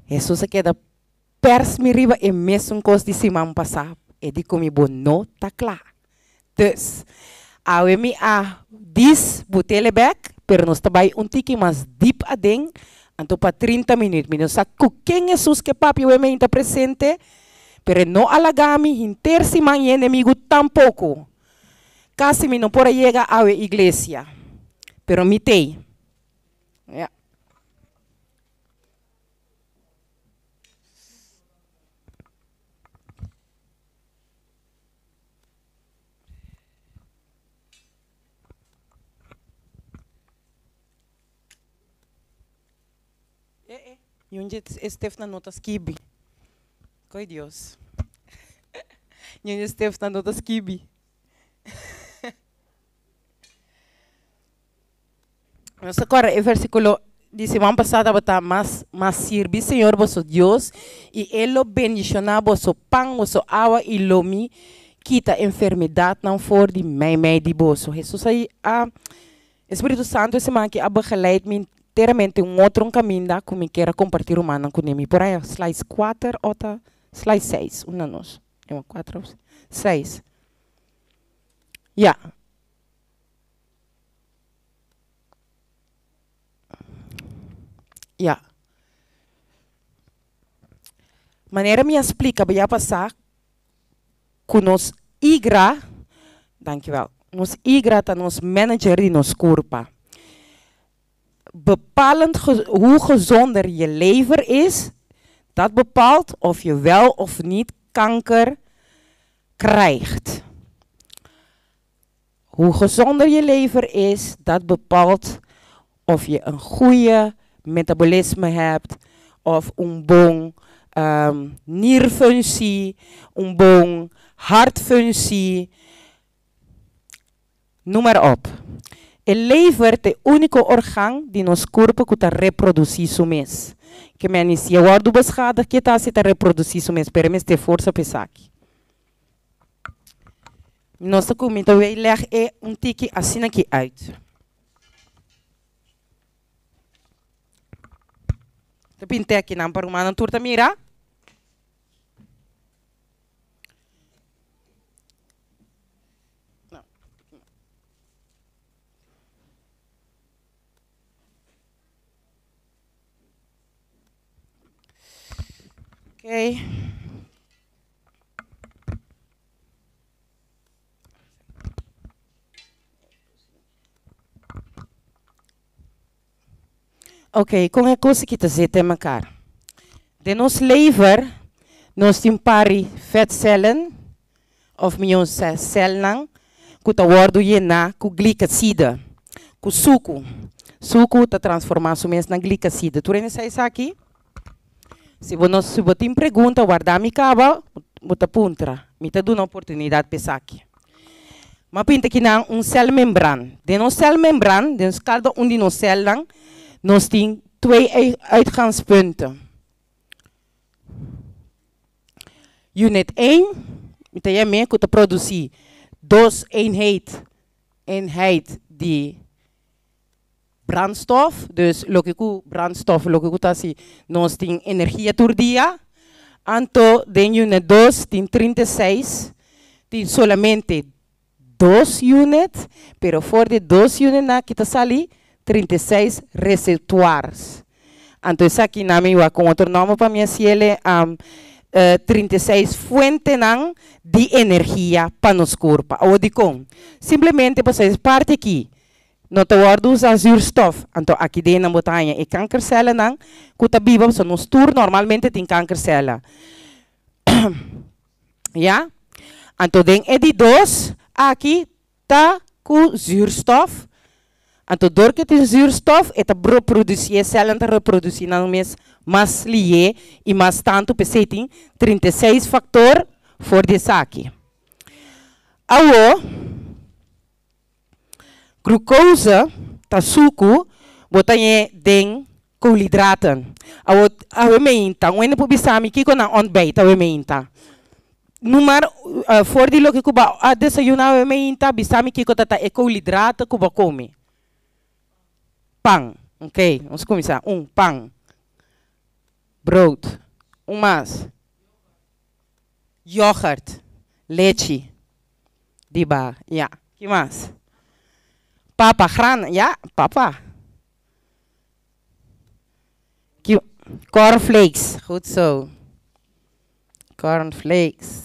Jesus queda pers me riba e mesmo cos de semana passada. E di comi bo no tá claro. Dus, awe mi a dis botele back, pero nós trabalha tiki mais deep a ding, anto pa 30 minutos. Mi não sabe quem Jesus que papi o me está presente, pero no alagami, inter semana e inimigo tampouco. Casi mi não pode chegar à igreja, pero mi tei. Yeah. E onde esteve na nota skibi? Coi Deus. E onde esteve na nota skibi? Mas agora, o versículo de semana passada está mais sirve, Senhor, vosso Deus, e Ele bendicionar vosso pão, vosso água e lomi, quita enfermidade não for de mei de vosso. Jesus aí, Espírito Santo, esse man que abegeleid me inteiramente outro caminho que me quer compartilhar humano com ele. Por aí, slide 4 ou slide 6, uma nós. 4, 6. Yeah. Maneira me explica, vai passar com nos igra, dankjewel, nos igra tá nos manager de nos corpo. Bepalend hoe gezonder je lever is, dat bepaalt of je wel of niet kanker krijgt. Hoe gezonder je lever is, dat bepaalt of je een goede metabolisme hebt, of een bon nierfunctie, een bon hartfunctie, noem maar op. El lever é o único órgão de nosso corpo que está reproduzindo mês. Que me inicia o ar do bascada que está se reproduzindo mês, para me ter força para aqui. Nossa comida vai ler é tiki assim aqui uit. Te pintei aqui não para uma turta mira. Okay. Ok, com a coisa que está zitten elkaar. De nos lever, nos timpari vetcellen, of mions cellen, que ta worden jena, ku glicoside, ku suco. Suco ta transformação mesmo na glicoside. Tu reina sai aqui? Se você tem pergunta, guarda mi cava, bota puntra. Me tá dando oportunidade para pensar aqui. Mas pinta aqui na cell membrana. De nos cell membrana, de cada de nos cellen, nós temos dois uitgangspunten. Unit 1, met je mee kunt produceren 2 eenheid de brandstof. Dus logico brandstof, logico tasi, nós temos energia por dia. Anto de unit 2 tem 36, tem solamente 2 units, pero for de 2 units na kita sali 36 receptores. Então, isso aqui na minha com outro nome para minha ciele 36 fontes de energia para nos corpo. Ou de com, simplesmente vocês parte aqui, não te guarda usar zuurstof. Então, aqui dentro na montanha e cancercela não, que está viva, so nos tour normalmente tem cancercela. Ja? Então, dentro de 2, aqui está com zuurstof. Então, door que tem zuurstof, é para reproduzir, a célula está reproduzindo mais lié e mais tanto, porque tem 36 fatores for de aqui. Agora, glucose, tá suco, botar em koolhydraten. Agora, meinta, o ene pobisami que na ontbijt, agora meinta. Número, for de lo que cuba a desayunar, meinta, bisami que tá koolhydraten cuba come. Pão, ok? Vamos começar. Pão. brood. Mais. Yoghurt. Leche. Diba. Ja. Que mais? Papa, grana. Ja, papa. Cornflakes. Goed zo. Cornflakes.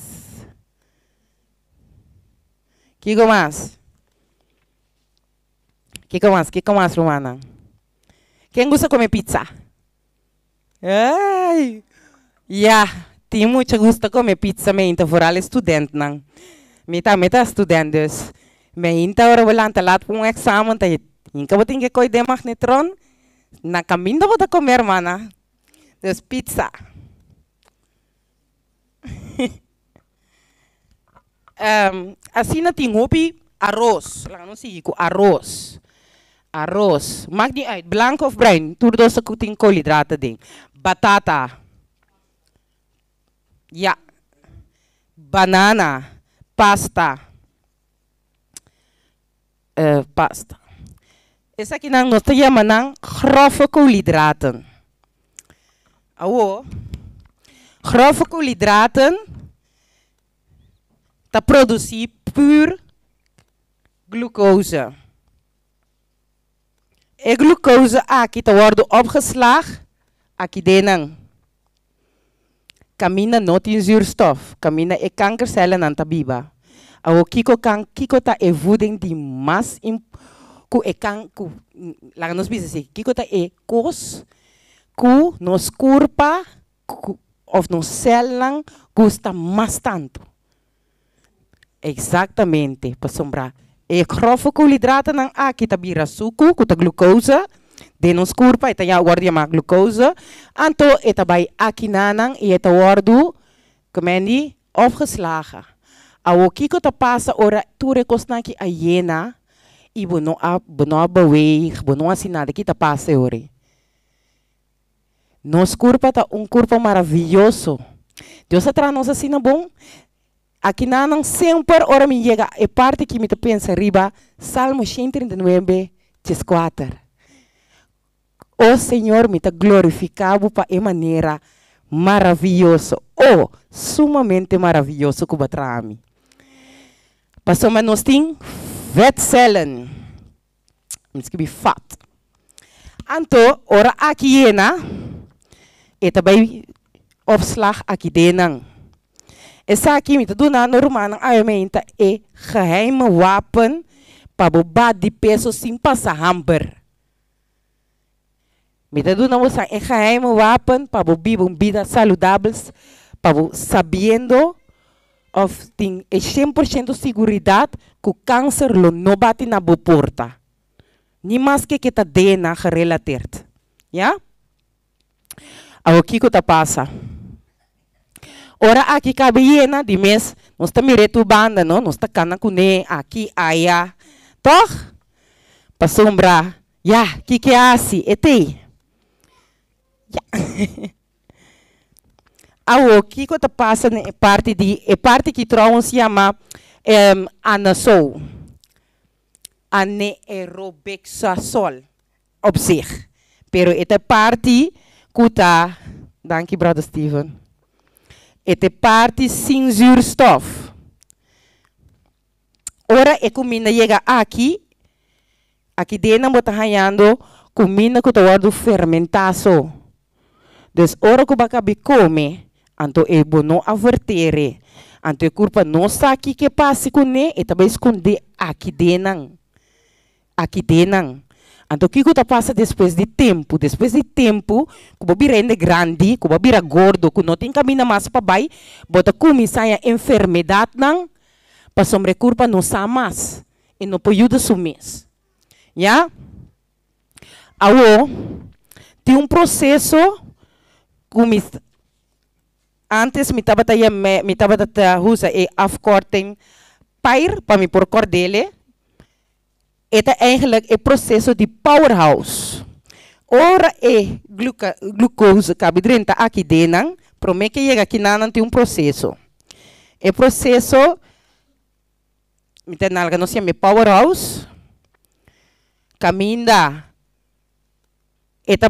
Kiko mais? Kiko mais, Romana? Quem gosta de comer pizza? Ai! Ja, tem muito gosto de comer pizza, mas então vooral estudante, não. Meta estudante, dus. Mas então agora vou lá para um exame, tá? Então vou ter que comer de magnetron. Na caminho vou comer, mana. Dus pizza. Assim não tem hobby arroz. Lá não sei arroz. Arroz. Maakt niet uit. Blanco of bruin. Tudo doce que tem koolhydraten ding. Batata. Ja. Banana. Pasta. Pasta. Esse aqui nós chamamos grove koolhydraten. Awo. Grove koolhydraten. Dat produziert puur glucose. E glucose aqui wordt opgeslagen. Aqui denang. Camina not in zuurstof. Camina e kankercellen aan tabiba. Awo kiko ta e voeding die mas in ku e kan ku laat ons bisa sê kiko ta e kos ku nos corpa of nos células gusta mais tanto. Exatamente, para sombrar. E grove koolhydraten ng aqui tabira suku, kuta glucose, de nos corpo, eta ya guardia ma glucose, anto eta bij aqui nanang, e eta wordu, kemendi, opgeslagen. Awo kiko ta pasa ora ture kosnaki a jena, e bono a beweeg, bono a sinada, kita pasa ore. Nos corpo ta corpo maravilhoso. Deus atra nos assina bom. Aqui não sempre ora me chega a parte que me pensa riba Salmo 139, 4. O Senhor me glorificado para a maneira maravilhosa, sumamente maravilhoso que batra a mim. Passou mas nós tem vetcellen, misschien fat. Anto ora aqui ena, e também opslag aqui denang. Essa aqui me do na normal aumenta é geheime wapen para bobar de peso sem passar hamper. Me do na você é geheime wapen para bobar uma vida saudável, para sabendo of tem 100% segurança que o câncer não bate na boa porta. Nem mais que está dena relateerd. Ja? O que está passa? Ora aqui cabiena de mês, nós estamos mireto banda, não? Nós estamos cana cune aqui aya, toh? Passombra, ya, que é assim, ete? O que está passando é parte que trouxe se chama anasol, anaerobexasol, op zich. Pero esta parte que está, danke brother Steven. Esta parte sem zuurstof. Ora a comida chega aqui dentro bota ganhando comida que está fermentado. Dus ora que vai comer, anto é bom não averter, anto o corpo não sabe o que passa com ele, e também esconde aqui dentro. Então, o que está passando depois de tempo? Depois de tempo, como vira grande, como vira gordo, que não tem caminho mais para baixo, bota começar a enfermidade, para sobre corpo não sabe mais, e não pode ajudar o mês. Já? Tem um processo, como antes me estava usando a afkorting PAIR, para me pôr cordele. Het is eigenlijk een proces de powerhouse. Ora é glucose que dentro aqui dentro, promete que chega aqui não tem processo. O processo, me tem algo não se chama powerhouse, caminha,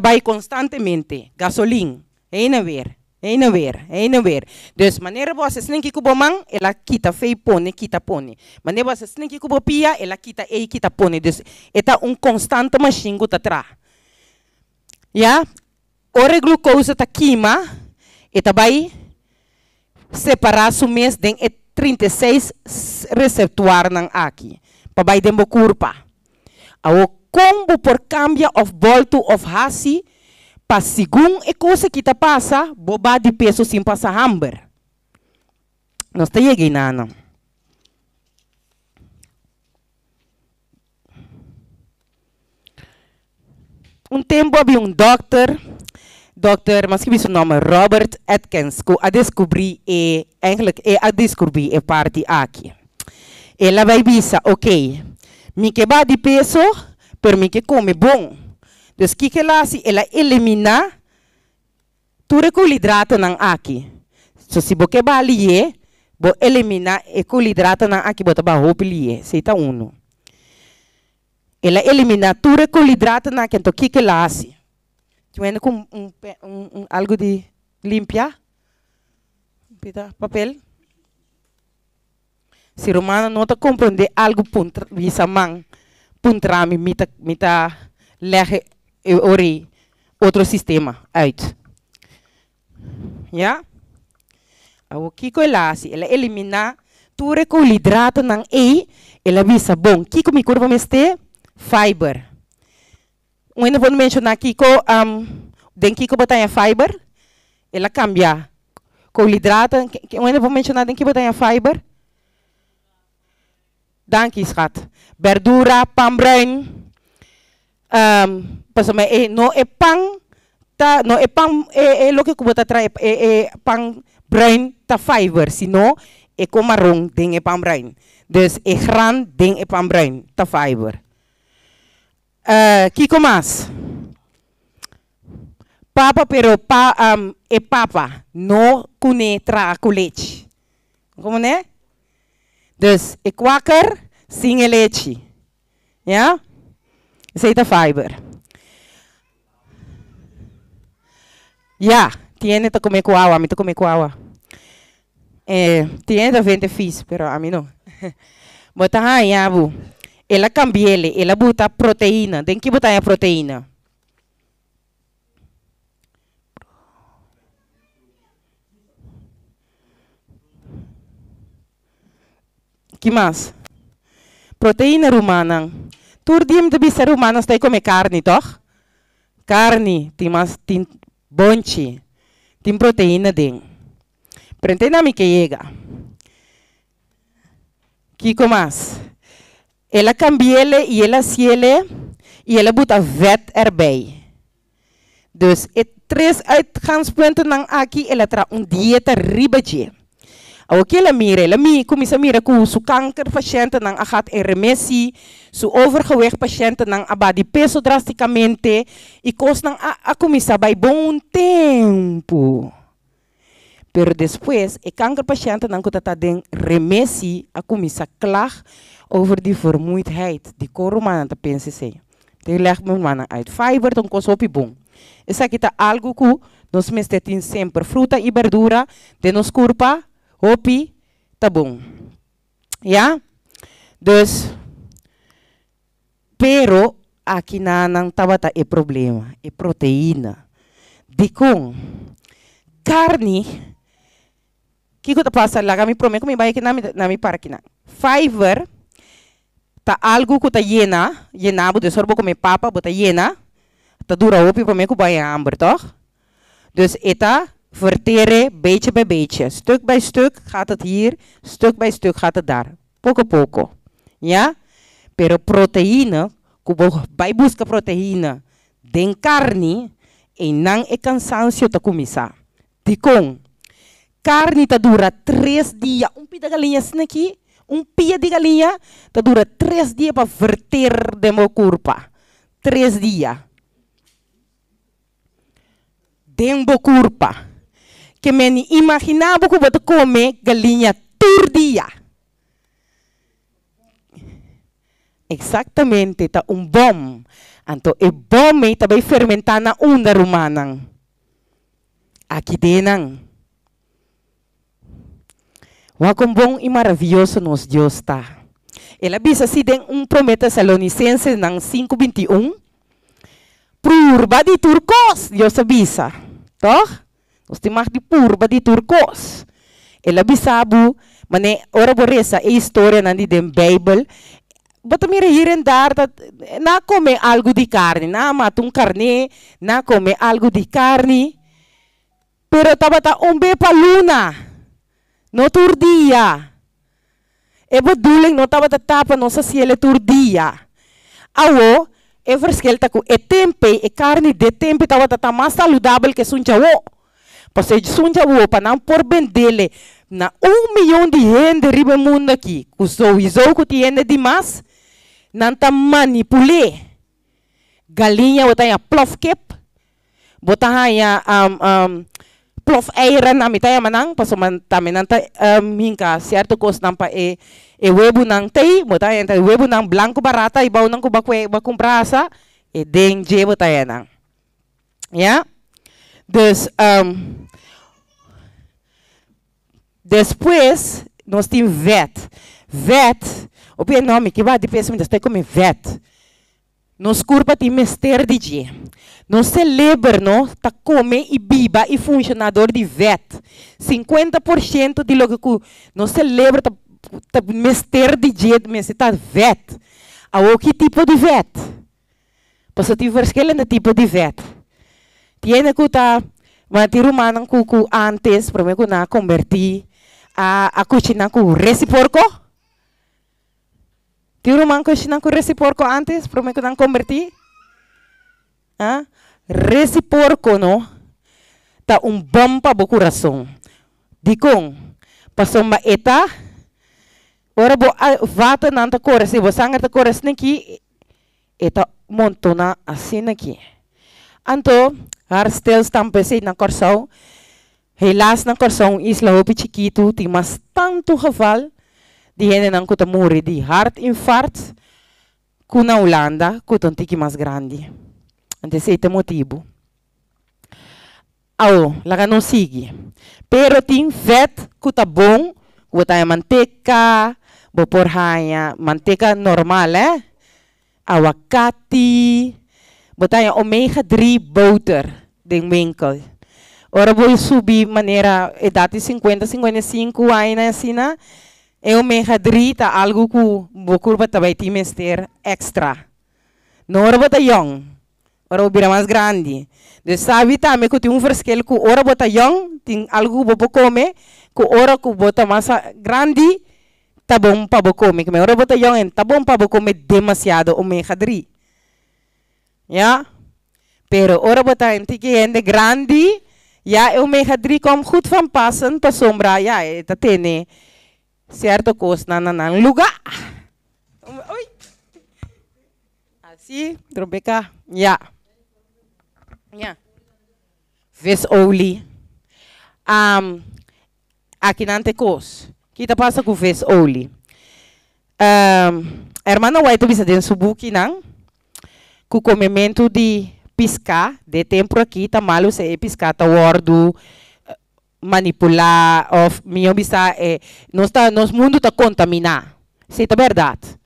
vai constantemente, gasolina, heen en weer, heen en weer, heen en weer. Dus wanneer was het slinky kubo man, ela kita fei pone, kita pone. Wanneer was het slinky kubo pia, ela kita kita pone. Dus eta constante machine guta tra. Ja, ore glucose ta quima, eta vai separar su mes den 36 receptor nang aki. Pa vai den bo curpa. Ao combo por cambia of volto of hasi, pa según e coisa que ta passa, boba de peso sem passar hamber. Nós tá cheguei nana. Tempo havia dokter, mas que seu nome Robert Atkins, que a descobrir a parte aqui. Ela vai dizer, ok, me que ba de peso, pero me que come bom. Dus o que ela faz? Ela elimina tudo carboidrato nang aqui. So se você ba ali, bo elimina o carboidrato nang aqui, bota ba hope ali, seita uno. Ela elimina tudo carboidrato nang aqui, então o que ela faz? Tiene com algo de limpia, papel. Se romano não está compreender algo visa man, puntrami, mita lege ori outro sistema uit. Ja? O que ela faz? Ela elimina tudo carboidrato nang ela visa bom. Kiko mi curva meste fiber. When vou mencionar Kiko, den Kiko botar fiber, ela cambia carboidrato. When vou mencionar den Kiko botar fiber, dankie schat. Verdura, pão bruin, no é pão, tá, no é pão, é lo que botar trai, pão bruin tá fiber, sino é com marrom den é pão bruin. Dus é gran den é pão bruin tá fiber. Kiko mas papa pero e papa no kune tra leite. Como né? Dus e quaker sem leite. Ja? Aceita fiber. Ja, tiene to comer com água, me to comer com água. Tiene to vende fish, pero a mim não. Bota aí, abu. Ela cambia ele, ela bota proteína. Tem que botar a proteína. Que mais? Proteína romana. Todo dia de ser romana está comer carne, toch? Carne, tem bonche, tem proteína dentro. Prende na minha que chega. Que mais? Ela cambia ele e ela ciele e ela bota vet erbij. Dus het 3 uitgangspunten nang aqui ela tra dieta ribadje. O que ela mira começa a mirar com su kankerpatiënten nang agat em remissie, su overgewicht patiënten nang abadi peso drasticamente e cos nang a começa by bom tempo. Pero depois, e kankerpatiënten nang kutata den remissie a começa klag over die vermoeidheid, die koromana te pensen sei. Die legt me mana uit. Fiber, dan kost op je bom. Essa aqui tá algo que nós mestre sempre fruta e verdura de nos curpa, hopi, tá bom. Ja? Dus, pero aqui não tabata é problema, é proteína. De com carne, que tá passa lá, me prometo que me vai aqui na me para aqui na. Fiber tá algo que tá llenado de sorbo comer papa, bota llena, tá dura op, para mim que vai hambre, toch? Dus eta verteren beetje bij beetje, stuk bij stuk gaat het hier, stuk bij stuk gaat het daar, poco poco, ja? Pero proteína, kubo vai busca proteína, den carne, e não é cansancio ta começar. De com carne tá dura 3 dias, pita galinha aqui. Pia de galinha, tá dura 3 dias para verter de meu corpo. 3 dias. De meu corpo. Que me imaginava que eu vou comer galinha todo dia. Exatamente, tá bom. Então, é bom também fermentar na onda romana. Aqui denang. Quão bom e maravilhoso nos Deus está. Ele avisa se tem promessa Salonicenses ng 5:21. Purba di turcos, Deus avisa. Toh? Nós temos de purba di turcos. Ele avisa bu, mane ora borresa é história nandi den Bible. Bota mira hier en daar dat na come algo di carne, na matung carne, na come algo di carne. Pero tabata umbe paluna. No turdia. E bedoeling no tabata tapa no sa cielo turdia. Awo, e verschil taku e tempe e carne de tempe tabata ta mais saudável que sunjawo. Parce sunjawo pa não por vendele na 1 milhão de gente ribe mundo aqui. Sowieso que tiene demais. Nanta manipule. Galinha botanya plof kip. Botanya plof eieren na mitaya manang paso man tami nanta hinka certo coisa nampa e webo nang tei botanya enta webo nang blanco barata ibaw nang kubakwe ba comprasa e dengue botaya nang. Ja? Dus depois nós temos vet. Vet, o nome que vai de pensamento está como vet. Nos curva de mister de dia. Nos celebra, no, tá come e biba e funcionador de vet. 50% de lo que nos celebra tá mister de dia, mas está vet. A que tipo de vet? Pois tem verschillende tipo de vet. Tiene que tá, mas tiro manang kuku antes, para mim que na converti a cozinhar com reciporco. Tiro man cozinhar com reciporco antes, para mim que não converti. Ah, reciporco no, tá bom para o coração. Dikong, passou uma eta, ora bo vata nanta cores, se você anga ta cores naqui, eta montona assim aqui. Anto, harstel stampese na coração, helaas na coração, isla hopi chiquito, tem mas tanto geval, die gente não kuta morre de hartinfarct, kuna Holanda, kuta um tiki mais grande. Ante esse motivo. Laga não sigue. Pero tem vet kuta bom, kuta manteca, por hanya, manteca normal, Awakati, botanya omega 3 boter den winkel. Ora vou subir maneira idade 50, 55 anos assim, e omega 3 tá algo que vou curva também tem mister extra. Não ora bota young. Ora vou virar mais grande. De sabe também que tem verschil que ora bota young, tem algo que vou comer, que ora que bota mais grande, tá bom para comer. Que ora bota young, tá bom para comer demasiado omega 3. Ja? Pero ora bota gente grande, ja, omega 3 komt goed van passen, para sombra, ja, dat tene certo coisa na lugar. Oi. Assim, trobeca, ja. Ja. Visolie. Aqui não tem coisa. Kita passa com visolie. Hermana White bisa den subuki nang com comimento de piscar, de tempo aqui tá malo se piscar tá wordo manipular of minha bisa nos mundo tá contaminar. Isso é verdade.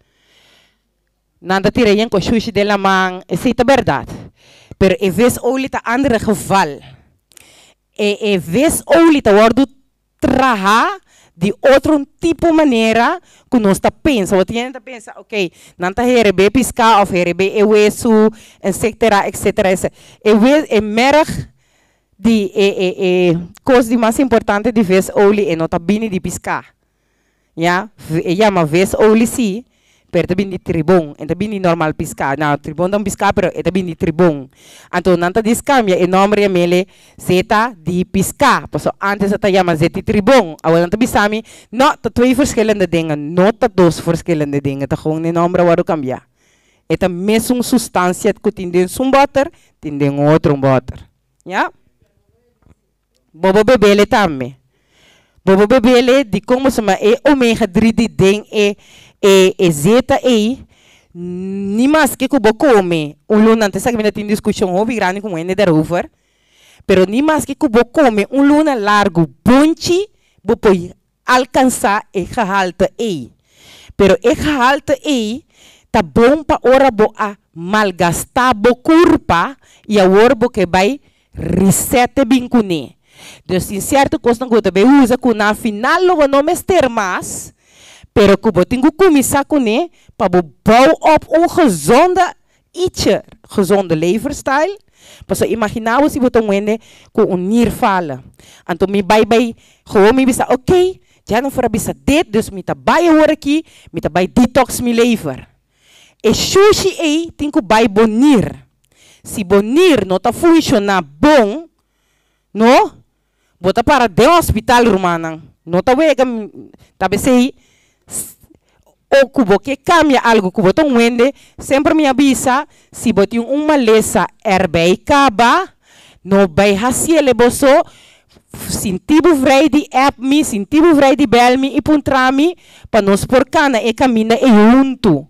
Nada tira yan com sushi de la man, isso é verdade. Pero e vez olie tá andere geval. E vez olie tá wordo traha de outro tipo maneira que nós está pensando. Você está pensando, ok, não está herebe piscar, ou herebe ewesu, etc, etc. É merk de coisa mais importante de vez olie é não está bem de piscar. Ja, chama vez olie sim, pero está bem de tribom, está bem de normal piscar. Não, tribom não piscar, pero está bem de tribom. Então não está descambia, o nome é mele zeta de piscar. Porque antes está chama zeta de tribom. Agora não está bisami, não está dois verschillende dingen, não está dois verschillende dingen. Está gewoon o nome vai cambiar. É a mesma substância que tem dentro um water, tem dentro outro water. Ja? Bobo bebele também. Bobo bebele de como se chama omega 3 de den zeta ni mais que kubo come. Ulo nante sa que tem discussão hobby grande com ele daarover. Pero ni mais que kubo come luna largo bunchi, bo poi alcançar e gehalte e. Pero e gehalte e tá bom para ora bo a malgastar bo curpa e a orbo que vai reset bincune. Dus in certo coisa não gosta bem usa que na final não não mester mais, pero que botinho começar com né para bouw op gezonde eater, gezonde levensstijl. Pas imagina se botam wende com nierfala. Então me vai gewoon me bisa oké, já não fora bisa dit, dus me tá vai hoor aqui, me tá vai detox me lever. E sushi ei tem que vai bonir. Se bonir não tá funcionar bom, no bota para de hospital romana. Não tá wega, tá bem ou kubo que cambia algo kubo tão wende, sempre me avisa se botem uma lesa erbei caba, no vai haciele boso, sintibo vrei de app me, sintibo vrei de bel me e puntrami, para nos porcana e camina e junto.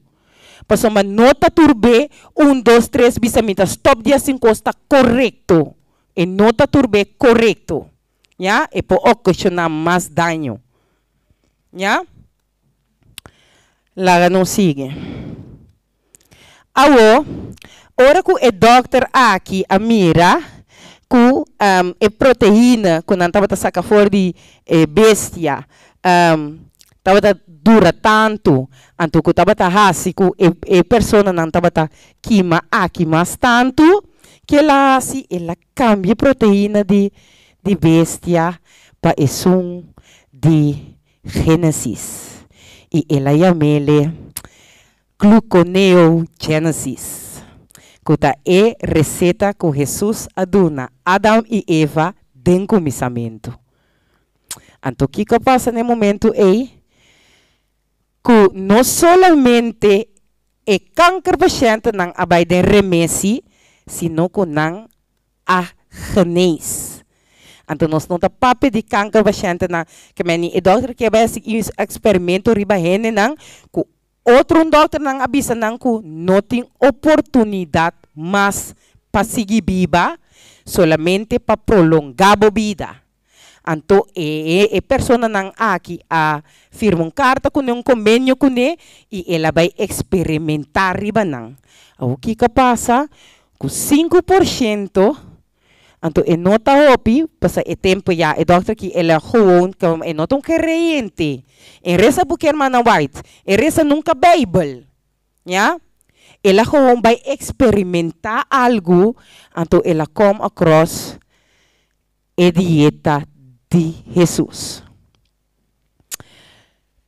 Paso uma nota turbe, 1, 2, 3, bisa mita stop dia 5 está correto. E nota turbe correto. Ya, e po ocasionar mais daño. Ya? Laga não sigue. Awo, ora que o doctor aqui a mira que é proteína que não estava saca fora de bestia, estava dura tanto, anto que estava hasi que a pessoa não estava queima aqui mais tanto que ela se ela cambia proteína de bestia para o de Gênesis. E ela chamele gluconeogenesis. Que é receita que Jesus aduna Adão e Eva den começamento. Então, o que passa no momento é que não somente o câncer paciente não vai de remessi, sino que não a genees. Então, nós não temos papel de câncer paciente, que o doutor que vai fazer experimento riba hene, que outro doutor não avisa que não tem oportunidade mais para seguir viva, solamente para prolongar a vida. Então, a pessoa não aqui a firma uma carta com um convênio com ele e ela vai experimentar riba não. O que passa? Com 5%. Então, é nota opi, passa o tempo já, é doutor que ela gewoon, é nota um querente. É reza porque irmã white, é reza nunca Bible, já? Ela gewoon vai experimentar algo, então ela come across a dieta de Jesus.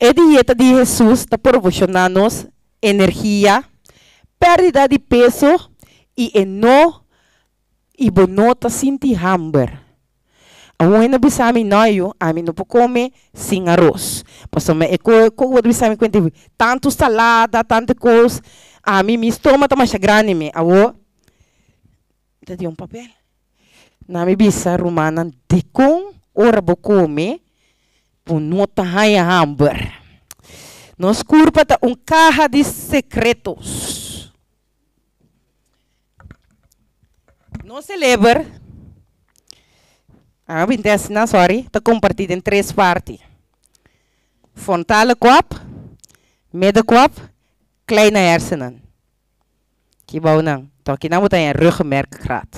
A dieta de Jesus está proporcionando-nos energia, perda de peso e não e bonota sinti hambre. A una bisami noio, a mim não pode comer sem arroz. Passou me co bisami quente tanto salada, tanta coisa. A mim estômago tá mais grande me. Awo. Tá de papel. Na mi bisa romana de com ora bo come bonota haia hambre. Nos curpa tá caixa de secretos. No celebra, sorry, está compartido em 3 partes. Frontale kwap, middenkwap, kleine hersenen. Que bom não. Então aqui não tem ruggenmerk gehad.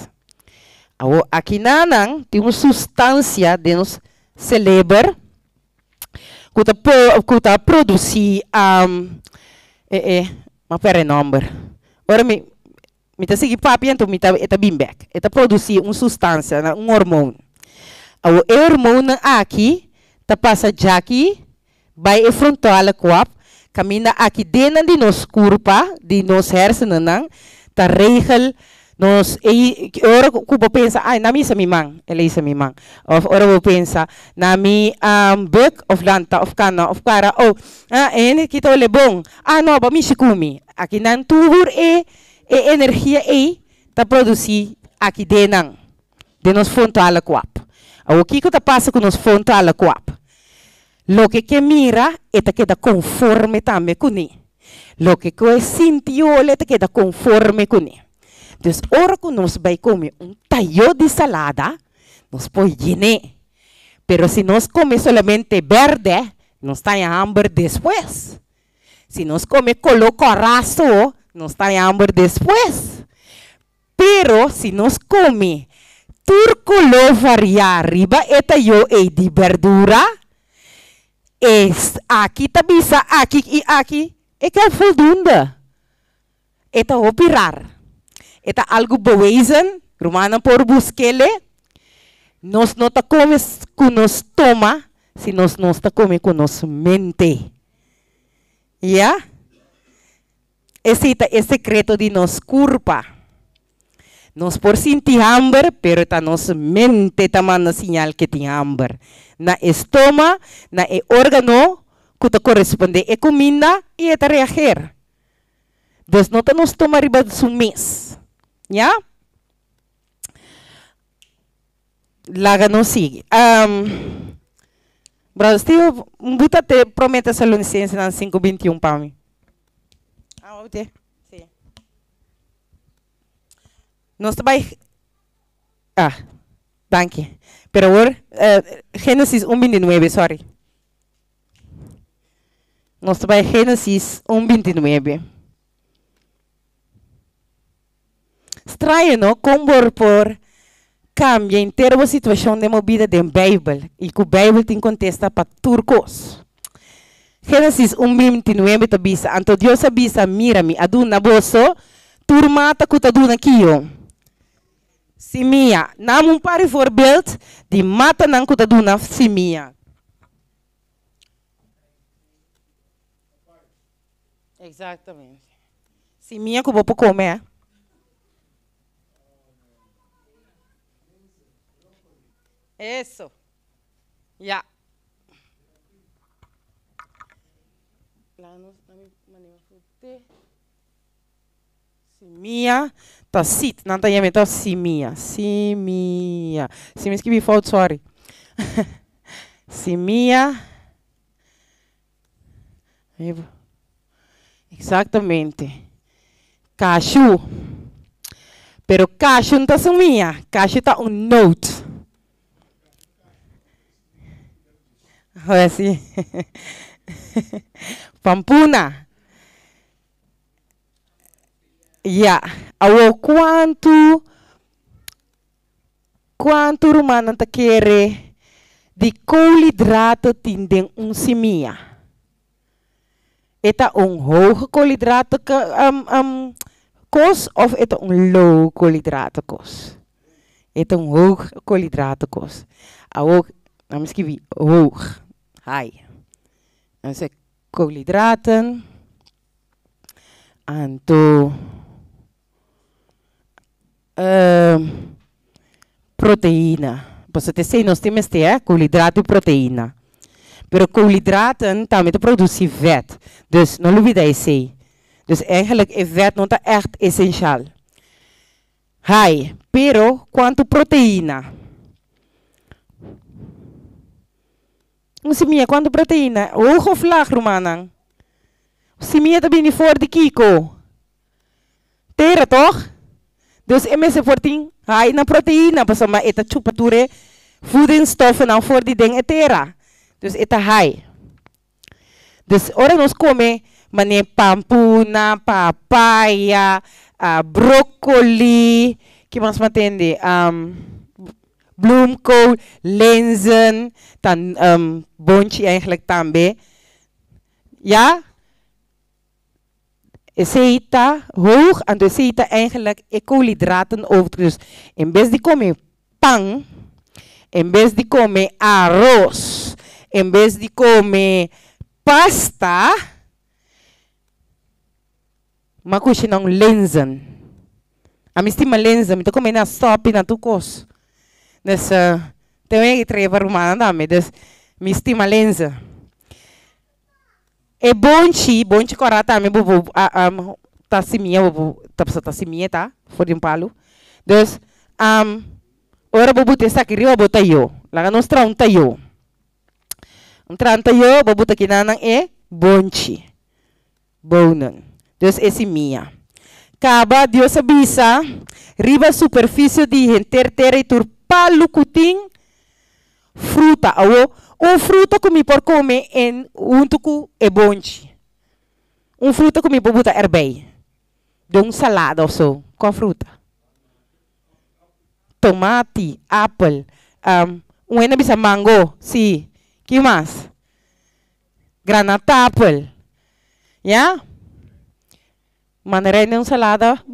Aqui não tem uma substância de nos celebra que está produzir mas pera number. Ora me tá seguir papi então me tá bem back. Tá produzir uma substância, um hormônio. O hormônio aqui tá passa já aqui, vai e frontal corpo, caminha aqui dentro de nos corpo, de nos hersenen não, tá regel nos ora que pensa, ai na misa mi mang, ela isa mi mang. Of ora vou pensa na mi bek of lanta of kana of cara ene kita ole bom. No ba mi sikumi. Aqui nan tubur energia tá produzir aqui dentro de nos frontal corpo. O que está passando com nos frontal corpo? Lo que mira está queda conforme também com ele. Lo que sentiu ele está queda conforme com ele. Dus ora que nós vai comer tallo de salada, nós põe llene. Pero se nós comer solamente verde, nós está em hambre depois. Se nós comer colo coraço, nós está em hambre depois. Pero se nós comer turcolo variar riba, eta yo de verdura, es aqui tabisa, aqui e aqui, é que é voldoende. Eta opirar. Eta algo bewezen, Romana por busquele, nós não ta come com nos toma, se nós não ta come com nos mente. Yeah? Esse é o secreto de nos culpa. Nós por sentir hambre, pero ta nos mente também na sinal que tem hambre. Na estômago, na órgano, que ta corresponde a comida e a reagir. Dus não ta nos toma riba de mês. Yeah? Laga não sigue. Brasil, buta te promete essa licença na 521 para mim. Ah, ok. Sim. Nós também. Ah, danke. Pero agora, Gênesis 1:29, sorry. Nós também Gênesis 1:29. Estranho, não? Como por cambia em termos de situação de movida da Bíblia e que a Bíblia tem contesta para turcos. Gênesis 1:29 tabisa, anto Deus avisa, mira-me, aduna boso, turmata que aduna kiyo. Simia, namun pare voorbeeld, die mata nang que aduna simia. Exatamente. Simia que vou comer. Eso. Ya. Planos, Simia, tá sit, não tá yame, tá simia, simia. Se me escrevi fout, sorry. Simia. Exatamente. Cashew. Pero cashew não tá simia, cashew tá note. Assim. Pampuna. Yeah. Awo quanto romano ta quere de koolhidraten tindem simia. Eta hoge koolhidraten kos of eta low koolhidraten kos. Eta hoge koolhidraten kos. Awo dan escrevi hoog. High. Dan zeg koolhydraten. Anto proteína. Pues te sei, nós temos koolhydraten e proteína. Pero koolhydraten também produzem vet. Dus não olvida isso. Dus eigenlijk is vet não echt essencial. High. Pero quanto proteína? Simia, quanto proteína? Hoog of laag, Romanang? Simia também voor de kiko. Tera, toch? Dus MS voortien, hai na proteína, pas maar eta chupature voedingsstoffen nou voor die ding etera. Dus eta hai. Dus ora nos come mane pampuna, papaya, broccoli, que mais matende? Bloemkool, linzen, dan boontje eigenlijk tambe. Ja? Aceita hoog en de aceita eigenlijk koolhydraten over. Dus in vez de comer pan, in vez de comer arroz, in vez de comer pasta, makusje ng linzen. Amistima linzen, mito comer na stop na tukos. Dus tem que trabalhar romana também, dus me estima lenza. É bonchi corata também, bobo, tá simia, bobo, tá simia, tá, for de palo. Dus ora bobo te está querendo botar eu, lá nós tra tayo, tayo, bobo tá querendo bonchi, bonan. Dus é simia. Acaba, Deus avisa, riba a superfície de terra e turpalo cutim fruta. Um fruta que me por comer em unto é bonche. Um fruta que me por botar herbei. De um salada ou so, com a fruta. Tomate, apple, una bisa mango, sim. Que mais? Granata apple. Yeah? Maneira de uma salada.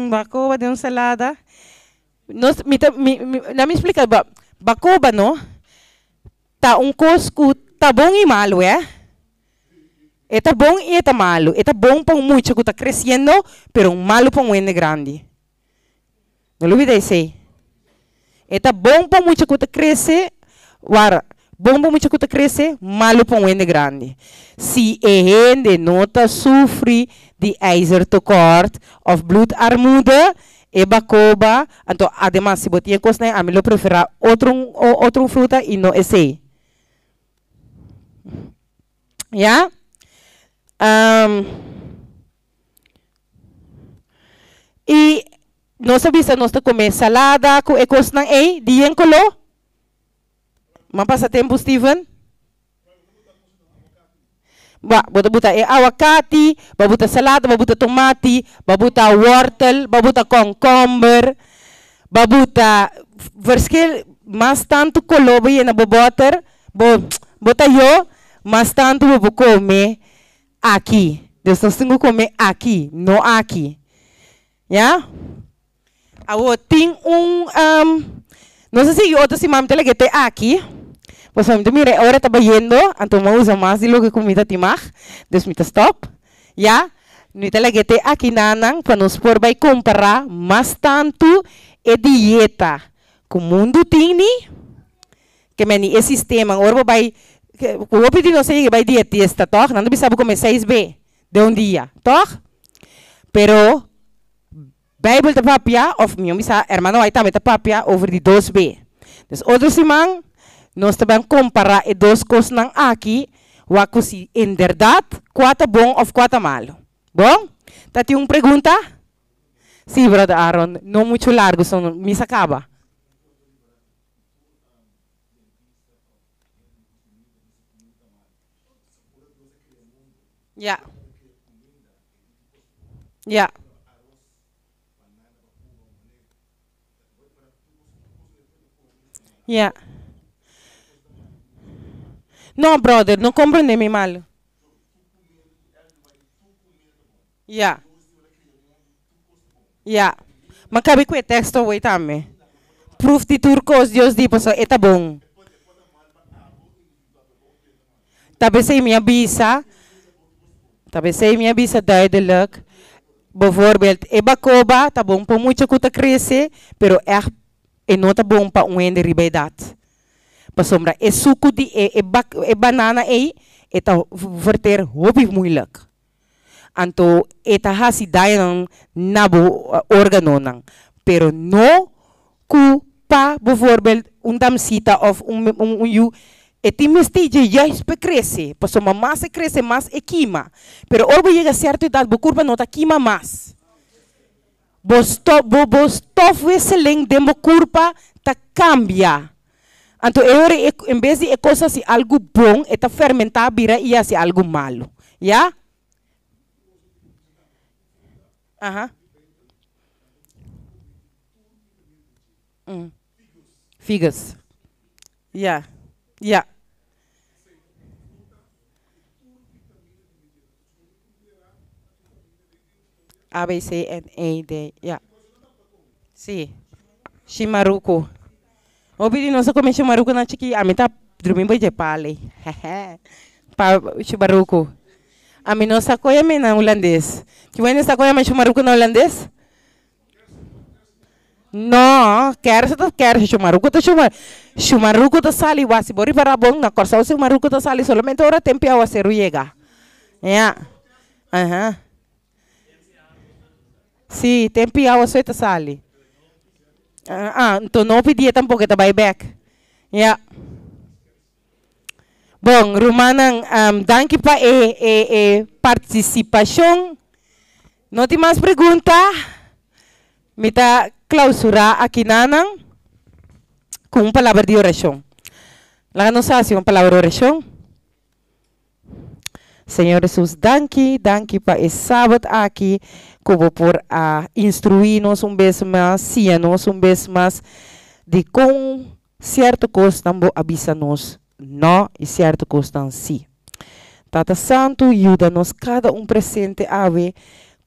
Bacoba de uma salada. Não me explica, bacoba, não? Tá cosco, tá bom e malo, é? É tá bom e é tá malo. É tá bom para muito que tá crescendo, pero malo para ene grande. Não olvidei isso. É tá bom para muito que tá cresce, bom para muito que tá cresce, malo para ene grande. Se a gente nota sofre de ijzertekort of bloedarmoede, e bacoba, então, además, se botinha coisa, a mim eu prefiro outro fruta e não esse. Yeah? E nós sabemos nós comer salada com coisa não é, diam colo. Mas passa tempo, Steven. Bota aguacate, bota salada, bota tomate, bota wortel, bota cucumber, bota verschil mas tanto colobo e na boboter, bota eu, mas tanto vou comer aqui. Deus nós temos que comer aqui, não aqui. Yeah? Tem não sei se outro se mami que tem aqui. Pues mire, ahora está yendo, entonces me usa más de lo que comida timar, entonces me stop, ya, no te la guete aquí nanan, para nos por vai comparar más tanto e dieta, como mundo tini, que meni e sistema, ahora vai, como pedir não sei que vai dietista, toh, não bisa comer 6B de dia, toh, pero Bible de papia, of meu bisa, hermano vai também de papia over de 2B, dus outro simang, nós também comparar as duas coisas aqui, o se em verdade, qual é bom ou qual é malo. Bom? Tá tem uma pergunta? Sim, brother Aaron, não muito largo, só me acaba. Yeah. Yeah. Yeah. No, brother, não compreende-me mal. Yeah. Yeah. Mas cabe com o texto aí também. Proof de turcos, Deus diz, é tá bom. Talvez sei minha bisa. Talvez sei minha bisa duidelijk. Bijvoorbeeld, e bacoba, tá bom para muito que tá crescer, pero é não tá bom para ende ribaidade. Sombra, é suco de banana aí, é tá verter hobby moeilijk. Anto, é tá hasi dayan nabo órgano nang. Pero no culpa, bijvoorbeeld, damsita of you, e timestige juist cresce, pasoma mais cresce, mais e quima. Pero orbo chega a certa idade, bo curva não tá quima mais. Bo stof wisseling, demo curva, tá cambia. Então, em vez de coisa assim, algo bom, está fermentar, vira e assim, algo malo. Já? Aham. Figas. Já. Já. A, B, C, N, E, D. Já. Sim. Shimaruku. Obi não se come chimaruco na chiqui, a mim tá dormindo de pale. Pa chimaruco. A mim não sacoia me na holandês. Que vem sacoia me chimaruco na holandês? Não, quero chimaruco tá chimaruco tá sali wasi bori para bom na corsa o chimaruco tá sali solamente ora tempo a ser ruega. Yeah. Aham. Sim, tempo a ser tá sali. Então não pedia tampouco que back. Yeah. Bom, Romanang, danke pa participação. No tem mais pergunta? Me tá clausurar aqui nanang com uma palavra de oração. Lá não sabe uma palavra de oração? Senhor Jesus, danke para esse sábado aqui, como por instruir-nos vez mais, ciar-nos vez mais, de com certo coisa também avisa-nos, não, e certo coisa sim. Tata Santo, ajuda-nos cada presente a ver,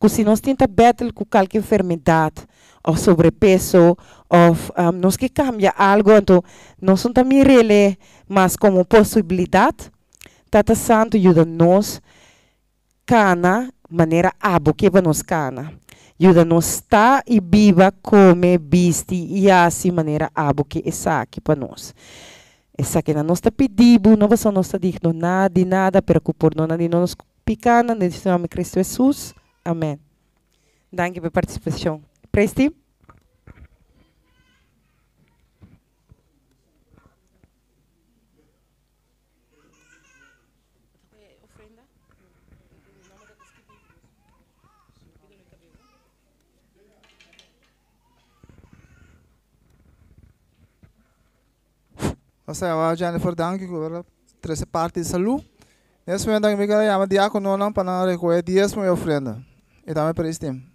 que se nós tenta battle com qualquer enfermidade, ou sobrepeso, ou nos que cambia algo, então, nós não também rele, mas como possibilidade, Tata Santo, ajuda-nos, cana, maneira abo que nos cana. Ajuda-nos estar e viva, come, viste e assim maneira abo que está aqui para nós. Essa que não está pedindo, não vai nos digno nada de nada, preocupar não de nos picana, nesse nome de Cristo Jesus. Amém. Danke pela participação. Presti? Saya Jennifer danke por três partes de saúde. Nesse momento, eu me quero chamar diácono não para não recolher dias para minha ofrenda. E também para este tempo.